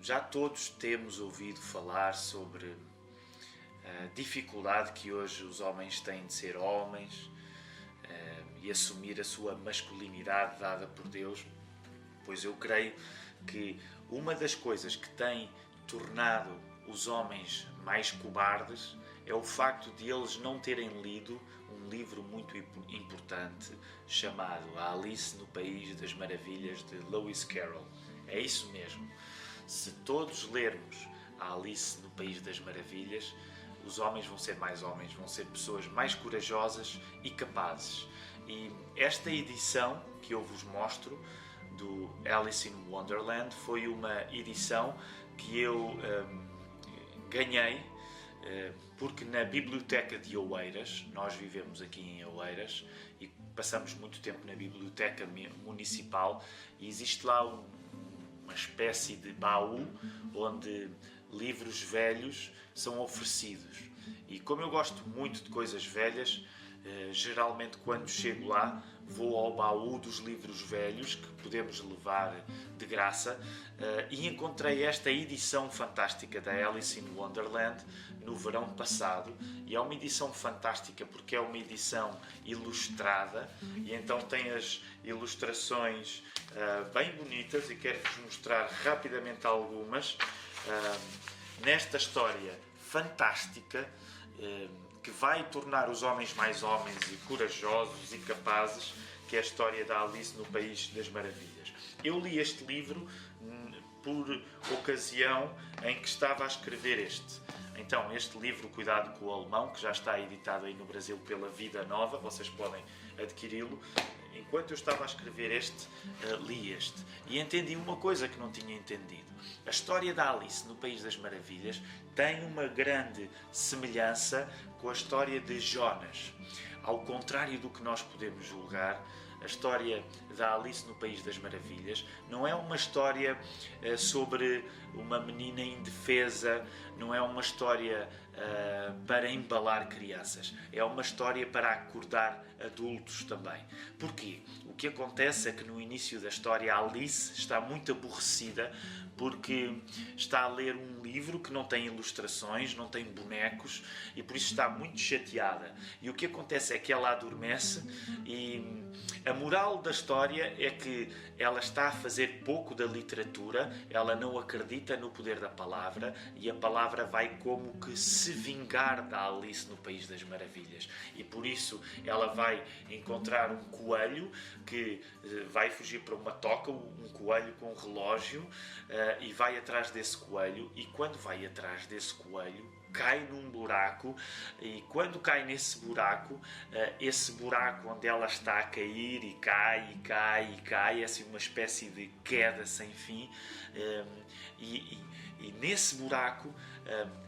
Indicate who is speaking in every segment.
Speaker 1: Já todos temos ouvido falar sobre a dificuldade que hoje os homens têm de ser homens e assumir a sua masculinidade dada por Deus, pois eu creio que uma das coisas que tem tornado os homens mais cobardes é o facto de eles não terem lido um livro muito importante chamado A Alice no País das Maravilhas, de Lewis Carroll. É isso mesmo. Se todos lermos A Alice no País das Maravilhas, os homens vão ser mais homens, vão ser pessoas mais corajosas e capazes. E esta edição que eu vos mostro do Alice in Wonderland foi uma edição que eu ganhei porque na biblioteca de Oeiras, nós vivemos aqui em Oeiras e passamos muito tempo na biblioteca municipal, e existe lá uma espécie de baú onde livros velhos são oferecidos. E como eu gosto muito de coisas velhas, geralmente quando chego lá vou ao baú dos livros velhos que podemos levar de graça, e encontrei esta edição fantástica da Alice in Wonderland no verão passado. E é uma edição fantástica porque é uma edição ilustrada, e então tem as ilustrações bem bonitas, e quero-vos mostrar rapidamente algumas nesta história fantástica que vai tornar os homens mais homens e corajosos e capazes, que é a história da Alice no País das Maravilhas. Eu li este livro por ocasião em que estava a escrever este. Então, este livro, Cuidado com o Alemão, que já está editado aí no Brasil pela Vida Nova, vocês podem adquiri-lo. Enquanto eu estava a escrever este, li este e entendi uma coisa que não tinha entendido. A história da Alice no País das Maravilhas tem uma grande semelhança com a história de Jonas. Ao contrário do que nós podemos julgar, a história da Alice no País das Maravilhas não é uma história sobre uma menina indefesa, não é uma história para embalar crianças, é uma história para acordar adultos também. Porquê? O que acontece é que no início da história a Alice está muito aborrecida porque está a ler um livro que não tem ilustrações, não tem bonecos, e por isso está muito chateada. E o que acontece é que ela adormece, e a moral da história é que ela está a fazer pouco da literatura, ela não acredita no poder da palavra, e a palavra vai como que se vingar da Alice no País das Maravilhas. E por isso ela vai encontrar um coelho que vai fugir para uma toca, um coelho com um relógio, e vai atrás desse coelho, e quando vai atrás desse coelho cai num buraco, e quando cai nesse buraco, esse buraco onde ela está a cair, e cai, e cai, e cai, é assim uma espécie de queda sem fim, e nesse buraco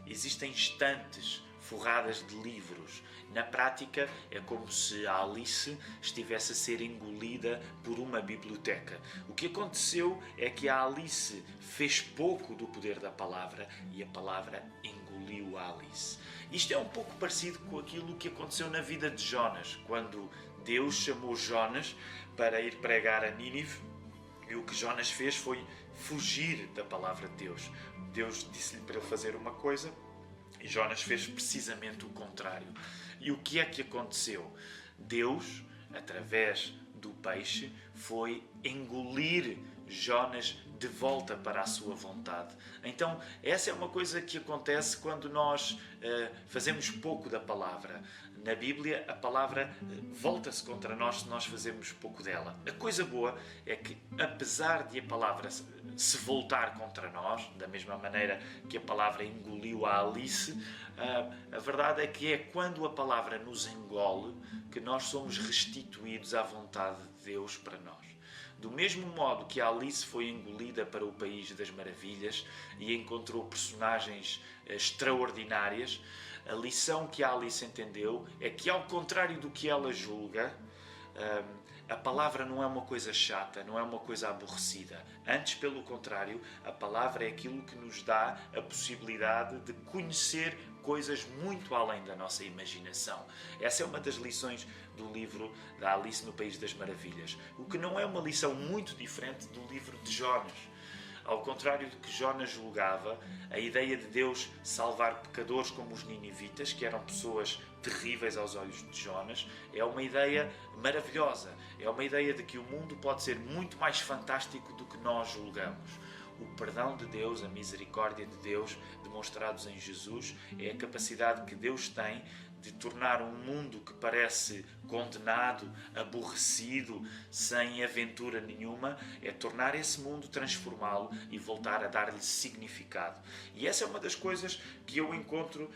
Speaker 1: existem estantes forradas de livros. Na prática, é como se a Alice estivesse a ser engolida por uma biblioteca. O que aconteceu é que a Alice fez pouco do poder da palavra, e a palavra engoliu a Alice. Isto é um pouco parecido com aquilo que aconteceu na vida de Jonas, quando Deus chamou Jonas para ir pregar a Nínive, e o que Jonas fez foi fugir da palavra de Deus. Deus disse-lhe para ele fazer uma coisa, e Jonas fez precisamente o contrário. E o que é que aconteceu? Deus, através do peixe, foi engolir Jonas de volta para a sua vontade. Então, essa é uma coisa que acontece quando nós fazemos pouco da palavra. Na Bíblia, a palavra volta-se contra nós se nós fazemos pouco dela. A coisa boa é que, apesar de a palavra se voltar contra nós, da mesma maneira que a palavra engoliu a Alice, a verdade é que é quando a palavra nos engole que nós somos restituídos à vontade de Deus para nós. Do mesmo modo que a Alice foi engolida para o País das Maravilhas e encontrou personagens extraordinárias, a lição que a Alice entendeu é que, ao contrário do que ela julga, a palavra não é uma coisa chata, não é uma coisa aborrecida. Antes, pelo contrário, a palavra é aquilo que nos dá a possibilidade de conhecer coisas muito além da nossa imaginação. Essa é uma das lições do livro da Alice no País das Maravilhas, o que não é uma lição muito diferente do livro de Jonas. Ao contrário do que Jonas julgava, a ideia de Deus salvar pecadores como os ninivitas, que eram pessoas terríveis aos olhos de Jonas, é uma ideia maravilhosa. É uma ideia de que o mundo pode ser muito mais fantástico do que nós julgamos. O perdão de Deus, a misericórdia de Deus, demonstrados em Jesus, é a capacidade que Deus tem de tornar um mundo que parece condenado, aborrecido, sem aventura nenhuma, é tornar esse mundo, transformá-lo e voltar a dar-lhe significado. E essa é uma das coisas que eu encontro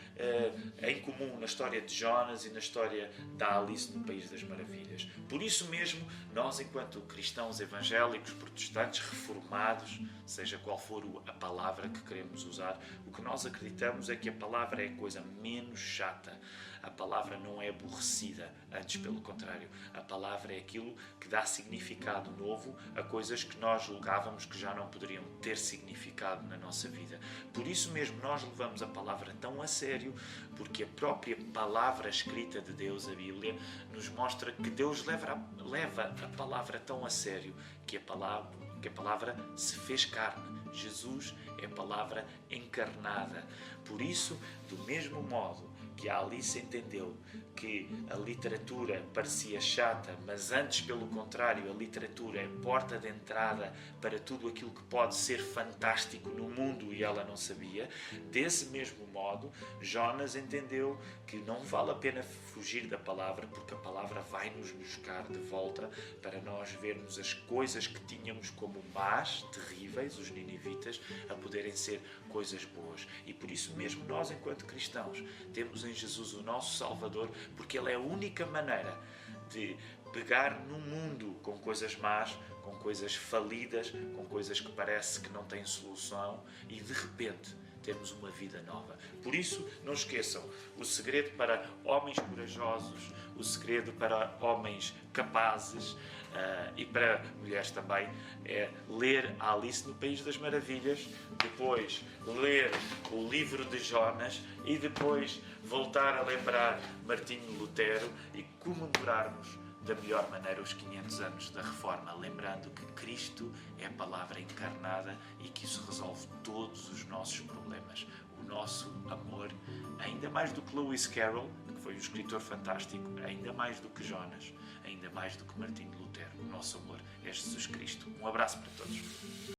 Speaker 1: em comum na história de Jonas e na história da Alice no País das Maravilhas. Por isso mesmo, nós, enquanto cristãos evangélicos, protestantes, reformados, seja qual for a palavra que queremos usar, o que nós acreditamos é que a palavra é a coisa menos chata. A palavra não é aborrecida, antes pelo contrário. A palavra é aquilo que dá significado novo a coisas que nós julgávamos que já não poderiam ter significado na nossa vida. Por isso mesmo nós levamos a palavra tão a sério, porque a própria palavra escrita de Deus, a Bíblia, nos mostra que Deus leva a palavra tão a sério que a palavra se fez carne. Jesus é a palavra encarnada. Por isso, do mesmo modo que a Alice entendeu que a literatura parecia chata, mas antes, pelo contrário, a literatura é porta de entrada para tudo aquilo que pode ser fantástico no mundo e ela não sabia, desse mesmo modo, Jonas entendeu que não vale a pena fugir da palavra, porque a palavra vai nos buscar de volta para nós vermos as coisas que tínhamos como más, terríveis, os ninivitas, a poderem ser coisas boas. E por isso mesmo nós, enquanto cristãos, temos em Jesus o nosso Salvador, porque Ele é a única maneira de pegar no mundo com coisas más, com coisas falidas, com coisas que parece que não têm solução e de repente termos uma vida nova. Por isso, não esqueçam, o segredo para homens corajosos, o segredo para homens capazes e para mulheres também é ler a Alice no País das Maravilhas, depois ler o livro de Jonas e depois voltar a lembrar Martinho Lutero e comemorarmos da melhor maneira os 500 anos da Reforma, lembrando que Cristo é a palavra encarnada e que isso resolve todos os nossos problemas. O nosso amor, ainda mais do que Lewis Carroll, que foi um escritor fantástico, ainda mais do que Jonas, ainda mais do que Martinho Lutero, o nosso amor é Jesus Cristo. Um abraço para todos.